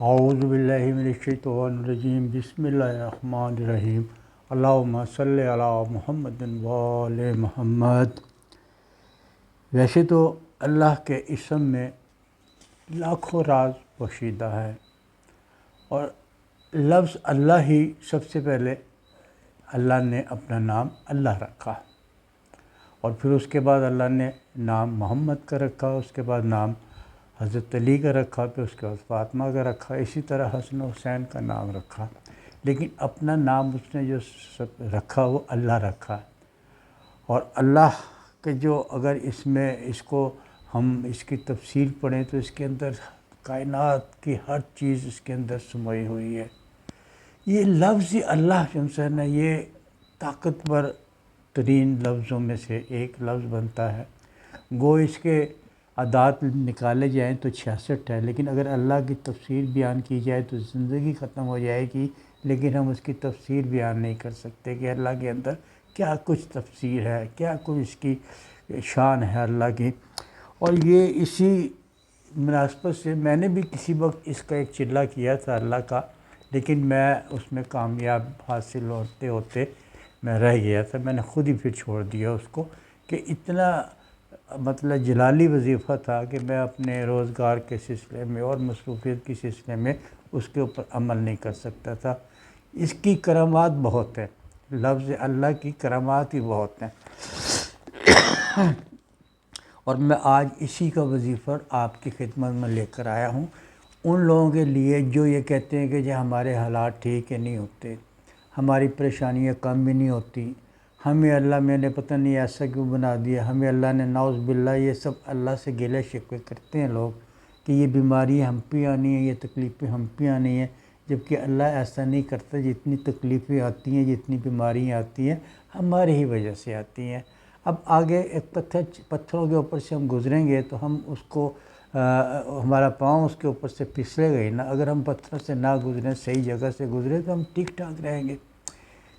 اعوذ باللہ من الشیطان الرجیم بسم اللہ الرحمن الرحیم اللہم صلی علی محمد و آل محمد۔ ویسے تو اللہ کے اسم میں لاکھوں راز پوشیدہ ہے اور لفظ اللہ ہی سب سے پہلے اللہ نے اپنا نام اللہ رکھا اور پھر اس کے بعد اللہ نے نام محمد کا رکھا، اس کے بعد نام حضرت علی کا رکھا، پھر اس کے بعد فاطمہ کا رکھا، اسی طرح حسن و حسین کا نام رکھا، لیکن اپنا نام اس نے جو رکھا وہ اللہ رکھا۔ اور اللہ کے جو اگر ہم اس کی تفصیل پڑھیں تو اس کے اندر کائنات کی ہر چیز اس کے اندر سموئی ہوئی ہے۔ یہ لفظ اللہ جو ہے نا، یہ طاقتور ترین لفظوں میں سے ایک لفظ بنتا ہے۔ گو اس کے اعداد نکالے جائیں تو 66 ہے، لیکن اگر اللہ کی تفسیر بیان کی جائے تو زندگی ختم ہو جائے گی، لیکن ہم اس کی تفسیر بیان نہیں کر سکتے کہ اللہ کے اندر کیا کچھ تفسیر ہے، کیا کچھ اس کی شان ہے اللہ کی۔ اور یہ اسی مناسبت سے میں نے بھی کسی وقت اس کا ایک چلہ کیا تھا اللہ کا، لیکن میں اس میں کامیاب حاصل ہوتے ہوتے میں رہ گیا تھا، میں نے خود ہی پھر چھوڑ دیا اس کو، کہ اتنا جلالی وظیفہ تھا کہ میں اپنے روزگار کے سلسلے میں اور مصروفیت کے سلسلے میں اس کے اوپر عمل نہیں کر سکتا تھا۔ اس کی کرامات بہت ہیں، لفظ اللہ کی کرامات ہی بہت ہیں، اور میں آج اسی کا وظیفہ آپ کی خدمت میں لے کر آیا ہوں، ان لوگوں کے لیے جو یہ کہتے ہیں کہ ہمارے حالات ٹھیک نہیں ہوتے، ہماری پریشانیاں کم بھی نہیں ہوتی، ہمیں اللہ میں نے پتہ نہیں ایسا کیوں بنا دیا، ہمیں اللہ نے نعوذ باللہ، یہ سب اللہ سے گلے شکوے کرتے ہیں لوگ کہ یہ بیماری ہم پہ آنی ہے، یہ تکلیفیں ہم پہ آنی ہیں، جبکہ اللہ ایسا نہیں کرتا۔ جتنی تکلیفیں آتی ہیں، جتنی بیماریاں آتی ہیں، ہماری ہی وجہ سے آتی ہیں۔ اب آگے ایک پتھروں کے اوپر سے ہم گزریں گے تو ہم اس کو ہمارا پاؤں اس کے اوپر سے پھسلے گئے نا، اگر ہم پتھر سے نہ گزریں، صحیح جگہ سے گزریں تو ہم ٹھیک ٹھاک رہیں گے،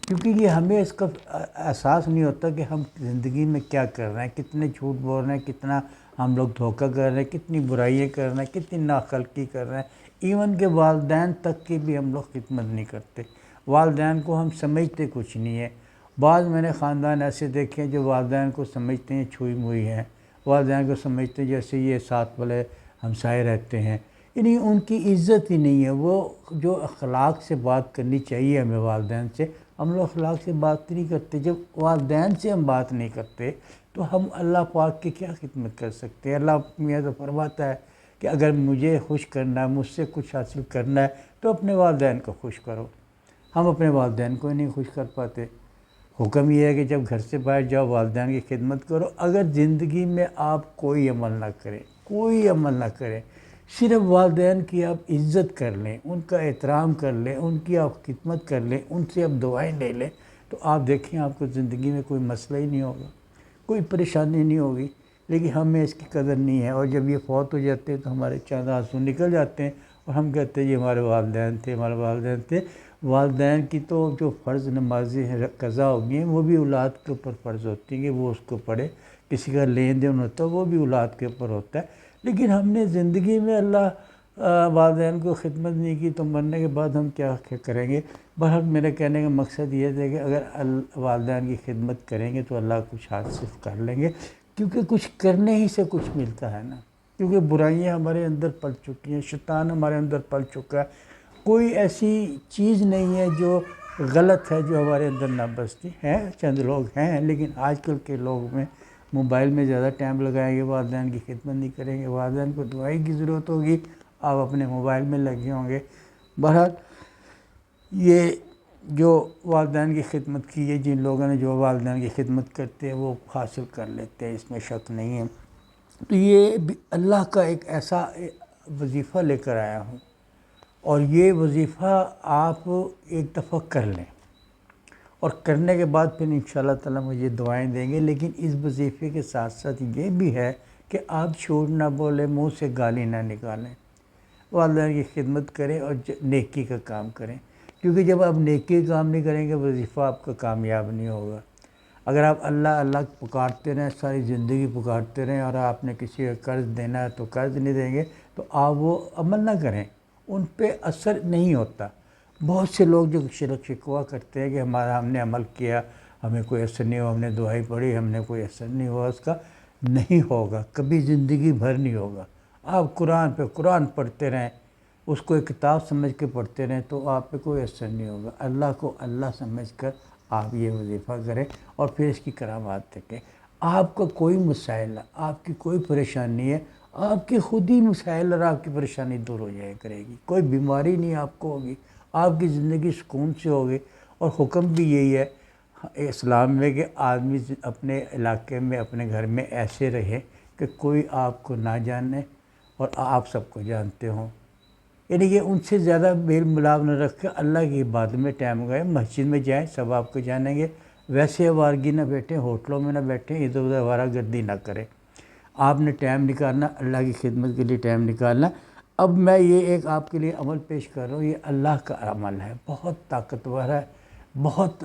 کیونکہ یہ ہمیں اس کا احساس نہیں ہوتا کہ ہم زندگی میں کیا کر رہے ہیں، کتنے جھوٹ بول رہے ہیں، کتنا ہم لوگ دھوکہ کر رہے ہیں، کتنی برائیاں کر رہے ہیں، کتنی ناخلقی کر رہے ہیں۔ ایون کہ والدین تک کی بھی ہم لوگ خدمت نہیں کرتے، والدین کو ہم سمجھتے کچھ نہیں ہے۔ بعض میں نے خاندان ایسے دیکھے ہیں جو والدین کو سمجھتے ہیں چھوئی موئی ہیں، والدین کو سمجھتے ہیں جیسے یہ ساتھ والے ہمسائے رہتے ہیں، یعنی ان کی عزت ہی نہیں ہے۔ وہ جو اخلاق سے بات کرنی چاہیے ہمیں والدین سے، ہم لوگ اخلاق سے بات نہیں کرتے۔ جب والدین سے ہم بات نہیں کرتے تو ہم اللہ پاک کی کیا خدمت کر سکتے ہیں؟ اللہ میاں تو فرماتا ہے کہ اگر مجھے خوش کرنا ہے، مجھ سے کچھ حاصل کرنا ہے تو اپنے والدین کو خوش کرو۔ ہم اپنے والدین کو ہی نہیں خوش کر پاتے۔ حکم یہ ہے کہ جب گھر سے باہر جاؤ والدین کی خدمت کرو۔ اگر زندگی میں آپ کوئی عمل نہ کریں، کوئی عمل نہ کریں، صرف والدین کی آپ عزت کر لیں، ان کا احترام کر لیں، ان کی آپ خدمت کر لیں، ان سے آپ دعائیں لے لیں، تو آپ دیکھیں آپ کو زندگی میں کوئی مسئلہ ہی نہیں ہوگا، کوئی پریشانی نہیں ہوگی۔ لیکن ہمیں اس کی قدر نہیں ہے، اور جب یہ فوت ہو جاتے ہیں تو ہمارے چاند آنسو نکل جاتے ہیں اور ہم کہتے ہیں یہ ہمارے والدین تھے، ہمارے والدین تھے۔ والدین کی تو جو فرض نمازیں قضا ہوگی ہیں وہ بھی اولاد کے اوپر فرض ہوتی ہیں کہ وہ اس کو پڑھے، کسی کا لین دین ہوتا ہے وہ بھی اولاد کے اوپر ہوتا ہے۔ لیکن ہم نے زندگی میں والدین کو خدمت نہیں کی تو مرنے کے بعد ہم کیا کریں گے؟ بہرحال میرے کہنے کا مقصد یہ ہے کہ اگر والدین کی خدمت کریں گے تو اللہ کچھ حاصل کر لیں گے، کیونکہ کچھ کرنے ہی سے کچھ ملتا ہے نا، کیونکہ برائیاں ہمارے اندر پل چکی ہیں، شیطان ہمارے اندر پل چکا ہے، کوئی ایسی چیز نہیں ہے جو غلط ہے جو ہمارے اندر نہ بستی ہیں۔ چند لوگ ہیں، لیکن آج کل کے لوگ میں موبائل میں زیادہ ٹائم لگائیں گے، والدین کی خدمت نہیں کریں گے، والدین کو دعائی کی ضرورت ہوگی، آپ اپنے موبائل میں لگے ہوں گے۔ بہرحال یہ جو والدین کی خدمت کی ہے، جن لوگوں نے جو والدین کی خدمت کرتے ہیں وہ حاصل کر لیتے ہیں، اس میں شک نہیں ہے۔ تو یہ اللہ کا ایک ایسا وظیفہ لے کر آیا ہوں، اور یہ وظیفہ آپ ایک دفعہ کر لیں، اور کرنے کے بعد پھر انشاءاللہ تعالیٰ مجھے دعائیں دیں گے۔ لیکن اس وظیفے کے ساتھ ساتھ یہ بھی ہے کہ آپ جھوٹ نہ بولیں، منہ سے گالی نہ نکالیں، والدین کی خدمت کریں اور نیکی کا کام کریں، کیونکہ جب آپ نیکی کا کام نہیں کریں گے وظیفہ آپ کا کامیاب نہیں ہوگا۔ اگر آپ اللہ اللہ پکارتے رہیں، ساری زندگی پکارتے رہیں، اور آپ نے کسی کا قرض دینا ہے تو قرض نہیں دیں گے، تو آپ وہ عمل نہ کریں، ان پہ اثر نہیں ہوتا۔ بہت سے لوگ جو شکوہ کرتے ہیں کہ ہم نے عمل کیا، ہمیں کوئی اثر نہیں ہوا، ہم نے دعائی پڑھی، ہم نے کوئی اثر نہیں ہوا اس کا، نہیں ہوگا، کبھی زندگی بھر نہیں ہوگا۔ آپ قرآن پہ قرآن پڑھتے رہیں، اس کو ایک کتاب سمجھ کے پڑھتے رہیں تو آپ پہ کوئی اثر نہیں ہوگا۔ اللہ کو اللہ سمجھ کر آپ یہ وظیفہ کریں اور پھر اس کی کرامات دیکھیں۔ آپ کا کوئی مسائل، آپ کی کوئی پریشانی ہے، آپ کے خود ہی مسائل اور آپ کی پریشانی دور ہو جائے کرے گی۔ کوئی بیماری نہیں آپ کو ہوگی، آپ کی زندگی سکون سے ہوگی۔ اور حکم بھی یہی ہے اسلام میں کہ آدمی اپنے علاقے میں، اپنے گھر میں ایسے رہے کہ کوئی آپ کو نہ جانے اور آپ سب کو جانتے ہوں، یعنی کہ ان سے زیادہ میل ملاپ نہ رکھ کے اللہ کی عبادت میں ٹائم گئے، مسجد میں جائیں، سب آپ کو جانیں گے۔ ویسے آوارگی نہ بیٹھیں، ہوٹلوں میں نہ بیٹھیں، ادھر ادھر آوارہ گردی نہ کریں۔ آپ نے ٹائم نکالنا، اللہ کی خدمت کے لیے ٹائم نکالنا۔ اب میں یہ ایک آپ کے لیے عمل پیش کر رہا ہوں، یہ اللہ کا عمل ہے، بہت طاقتور ہے، بہت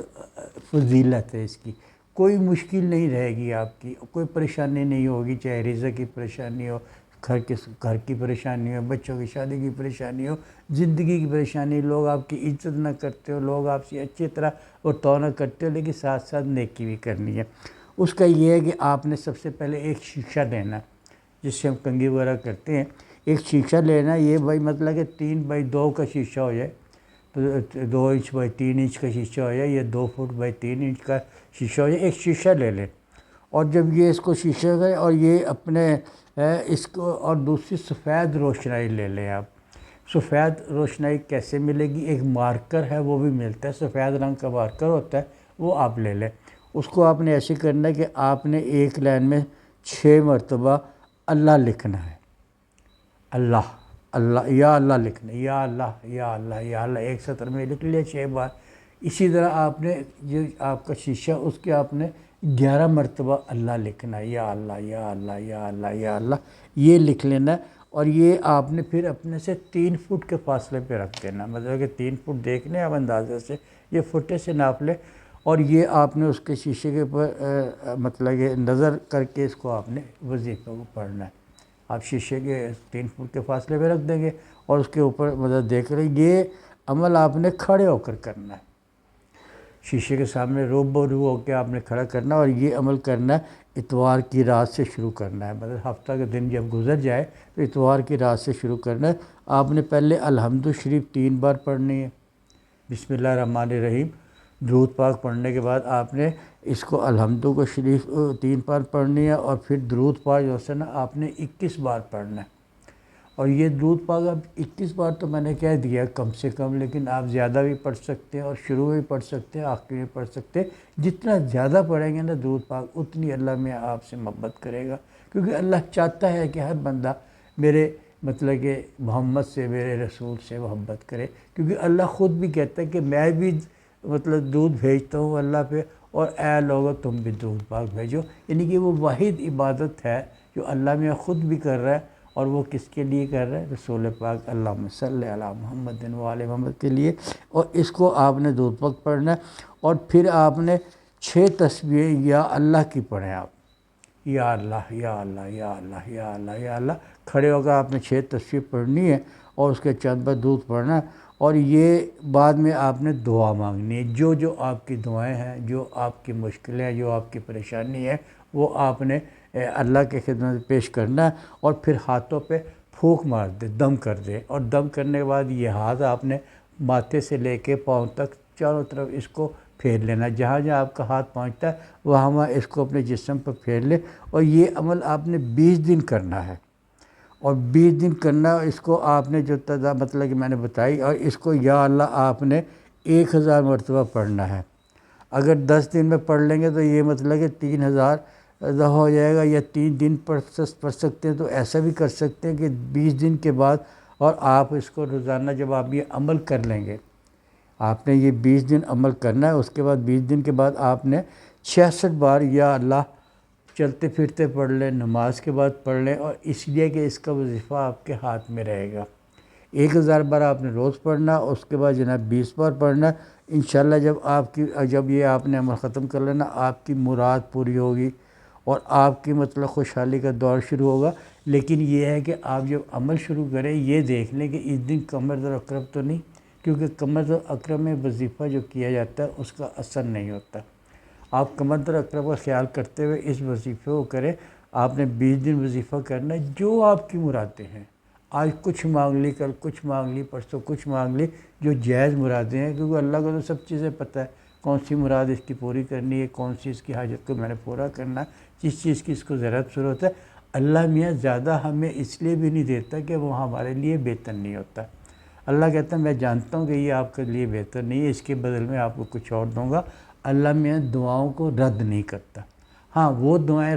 فضیلت ہے اس کی۔ کوئی مشکل نہیں رہے گی آپ کی، کوئی پریشانی نہیں ہوگی، چاہے رزق کی پریشانی ہو، گھر کی پریشانی ہو، بچوں کی شادی کی پریشانی ہو، زندگی کی پریشانی، لوگ آپ کی عزت نہ کرتے ہو، لوگ آپ سے اچھی طرح ورتاؤ نہ کرتے ہو، لیکن ساتھ ساتھ نیکی بھی کرنی ہے۔ اس کا یہ ہے کہ آپ نے سب سے پہلے ایک شیشہ لینا، جس سے ہم کنگھی وغیرہ کرتے ہیں، ایک شیشہ لینا۔ یہ بھائی مطلب کہ 3x2 کا شیشہ ہو جائے، تو 2 انچ بائی 3 انچ کا شیشہ ہو جائے، یا 2 فٹ بائی 3 انچ کا شیشہ ہو جائے، ایک شیشہ لے لیں۔ اور جب یہ اس کو شیشہ گئے اور یہ اپنے اس کو، اور دوسری سفید روشنائی لے لیں آپ۔ سفید روشنائی کیسے ملے گی؟ ایک مارکر ہے، وہ بھی ملتا ہے، سفید رنگ کا مارکر ہوتا ہے، وہ آپ لے لیں۔ اس کو آپ نے ایسے کرنا ہے کہ آپ نے ایک لائن میں 6 مرتبہ اللہ لکھنا ہے، اللہ اللہ، یا اللہ لکھنا ہے، یا اللہ یا اللہ یا اللہ، ایک سطر میں لکھ لیا 6 بار۔ اسی طرح آپ نے جو آپ کا شیشہ، اس کے آپ نے 11 مرتبہ اللہ لکھنا ہے، یا اللہ یا اللہ یا اللہ یا اللہ، یہ لکھ لینا ہے۔ اور یہ آپ نے پھر اپنے سے 3 فٹ کے فاصلے پہ رکھ دینا، مطلب کہ 3 فٹ دیکھ لیں آپ اندازے سے، یہ فٹے سے ناپ لیں، اور یہ آپ نے اس کے شیشے کے اوپر مطلب کہ نظر کر کے اس کو آپ نے وظیفے کو پڑھنا ہے۔ آپ شیشے کے 3 فٹ کے فاصلے پہ رکھ دیں گے اور اس کے اوپر مطلب دیکھ رہے، یہ عمل آپ نے کھڑے ہو کر کرنا ہے، شیشے کے سامنے روبرو ہو کے آپ نے کھڑا کرنا، اور یہ عمل کرنا ہے اتوار کی رات سے شروع کرنا ہے، مطلب ہفتہ کے دن جب گزر جائے تو اتوار کی رات سے شروع کرنا ہے۔ آپ نے پہلے الحمد شریف 3 بار پڑھنی ہے، بسم اللہ الرحمن الرحیم، درود پاک پڑھنے کے بعد آپ نے اس کو الحمد کو شریف 3 بار پڑھنی ہے، اور پھر درود پاک جو ہے نا آپ نے 21 بار پڑھنا ہے۔ اور یہ درود پاک اب 21 بار تو میں نے کہہ دیا کم سے کم، لیکن آپ زیادہ بھی پڑھ سکتے ہیں، اور شروع میں بھی پڑھ سکتے ہیں، آخر میں پڑھ سکتے ہیں۔ جتنا زیادہ پڑھیں گے نا درود پاک، اتنی اللہ میں آپ سے محبت کرے گا، کیونکہ اللہ چاہتا ہے کہ ہر بندہ میرے مطلب کہ محمد سے، میرے رسول سے محبت کرے، کیونکہ اللہ خود بھی کہتا ہے کہ میں بھی مطلب درود بھیجتا ہوں اللہ پہ، اور اے لوگو تم بھی درود پاک بھیجو، یعنی کہ وہ واحد عبادت ہے جو اللہ میں خود بھی کر رہا ہے، اور وہ کس کے لیے کر رہا ہے؟ رسول پاک اللہم صلی علی محمد و آل محمد کے لیے۔ اور اس کو آپ نے درود پاک پڑھنا ہے، اور پھر آپ نے 6 تسبیحیں یا اللہ کی پڑھیں آپ، یا اللہ یا اللہ یا اللہ یا اللہ یا اللہ، کھڑے ہو کر آپ نے 6 تسبیح پڑھنی ہے، اور اس کے چند پر درود پڑھنا ہے۔ اور یہ بعد میں آپ نے دعا مانگنی ہے، جو آپ کی دعائیں ہیں، جو آپ کی مشکلیں، جو آپ کی پریشانی ہے، وہ آپ نے اللہ کے خدمت میں پیش کرنا ہے، اور پھر ہاتھوں پہ پھونک مار دے، دم کر دے، اور دم کرنے کے بعد یہ ہاتھ آپ نے ماتھے سے لے کے پاؤں تک چاروں طرف اس کو پھیر لینا، جہاں جہاں آپ کا ہاتھ پہنچتا ہے وہاں اس کو اپنے جسم پر پھیر لے۔ اور یہ عمل آپ نے 20 دن کرنا ہے، اور 20 دن کرنا ہے۔ اس کو آپ نے جو تعداد مطلب کہ میں نے بتائی، اور اس کو یا اللہ آپ نے 1000 مرتبہ پڑھنا ہے۔ اگر 10 دن میں پڑھ لیں گے تو یہ مطلب کہ 3000 ہو جائے گا، یا 3 دن پڑھ سکتے ہیں، تو ایسا بھی کر سکتے ہیں کہ 20 دن کے بعد، اور آپ اس کو روزانہ جب آپ یہ عمل کر لیں گے، آپ نے یہ 20 دن عمل کرنا ہے، اس کے بعد 20 دن کے بعد آپ نے 66 بار یا اللہ چلتے پھرتے پڑھ لیں، نماز کے بعد پڑھ لیں، اور اس لیے کہ اس کا وظیفہ آپ کے ہاتھ میں رہے گا۔ 1000 بار آپ نے روز پڑھنا، اس کے بعد جناب 20 بار پڑھنا۔ انشاءاللہ جب یہ آپ نے عمل ختم کر لینا، آپ کی مراد پوری ہوگی، اور آپ کی مطلب خوشحالی کا دور شروع ہوگا۔ لیکن یہ ہے کہ آپ جب عمل شروع کریں یہ دیکھ لیں کہ اس دن قمر الاقرب تو نہیں، کیونکہ قمر الاقرب میں وظیفہ جو کیا جاتا ہے اس کا اثر نہیں ہوتا۔ آپ قمر الاقرب کا خیال کرتے ہوئے اس وظیفے کو کریں۔ آپ نے 20 دن وظیفہ کرنا ہے، جو آپ کی مرادیں ہیں، آج کچھ مانگ لی، کل کچھ مانگ لی، پرسوں کچھ مانگ لی، جو جائز مرادیں ہیں، کیونکہ اللہ کو تو سب چیزیں پتہ ہے کون سی مراد اس کی پوری کرنی ہے، کون سی اس کی حاجت کو میں نے پورا کرنا ہے، جس چیز کی اس کو ضرورت ہے۔ اللہ میاں زیادہ ہمیں اس لیے بھی نہیں دیتا کہ وہ ہمارے لیے بہتر نہیں ہوتا۔ اللہ کہتا ہے میں جانتا ہوں کہ یہ آپ کے لیے بہتر نہیں ہے، اس کے بدل میں آپ کو کچھ اور دوں گا۔ اللہ میاں دعاؤں کو رد نہیں کرتا۔ ہاں وہ دعائیں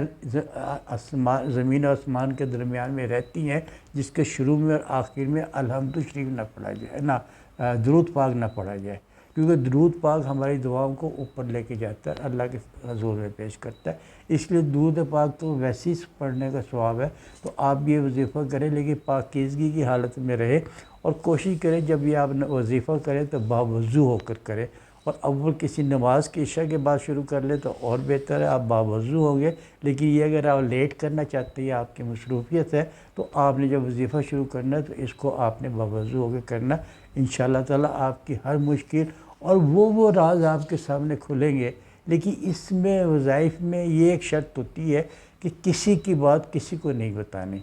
زمین و آسمان کے درمیان میں رہتی ہیں جس کے شروع میں اور آخر میں الحمد شریف نہ پڑھا جائے، نہ درود پاک نہ پڑھا جائے، کیونکہ درود پاک ہماری دعاؤں کو اوپر لے کے جاتا ہے، اللہ کے حضور میں پیش کرتا ہے۔ اس لیے درود پاک تو ویسے ہی پڑھنے کا ثواب ہے۔ تو آپ بھی یہ وظیفہ کریں، لیکن پاکیزگی کی حالت میں رہے، اور کوشش کریں جب یہ آپ وظیفہ کریں تو باوضو ہو کر کریں، اور اول کسی نماز کی عشاء کے بعد شروع کر لیں تو اور بہتر ہے، آپ باوضو ہوں گے۔ لیکن یہ اگر آپ لیٹ کرنا چاہتے ہیں، آپ کی مصروفیت ہے، تو آپ نے جب وظیفہ شروع کرنا ہے تو اس کو آپ نے باوضو ہو کے کرنا۔ انشاءاللہ تعالیٰ آپ کی ہر مشکل اور وہ راز آپ کے سامنے کھلیں گے۔ لیکن اس میں وظائف میں یہ ایک شرط ہوتی ہے کہ کسی کی بات کسی کو نہیں بتانی۔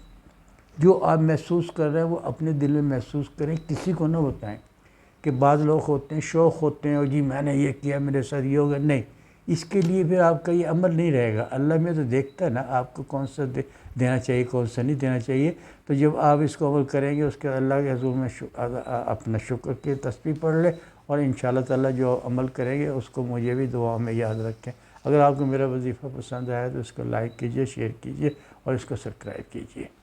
جو آپ محسوس کر رہے ہیں وہ اپنے دل میں محسوس کریں، کسی کو نہ بتائیں۔ کہ بعض لوگ ہوتے ہیں شوق ہوتے ہیں، اور جی میں نے یہ کیا، میرے ساتھ یہ ہوگا، نہیں، اس کے لیے پھر آپ کا یہ عمل نہیں رہے گا۔ اللہ میں تو دیکھتا ہے نا آپ کو کون سا دینا چاہیے، کون سا نہیں دینا چاہیے۔ تو جب آپ اس کو عمل کریں گے، اس کے اللہ کے حضور میں اپنا شکر کی تسبیح پڑھ لیں، اور انشاءاللہ تعالیٰ جو عمل کریں گے اس کو مجھے بھی دعا میں یاد رکھیں۔ اگر آپ کو میرا وظیفہ پسند آیا تو اس کو لائک کیجئے، شیئر کیجئے، اور اس کو سبسکرائب کیجئے۔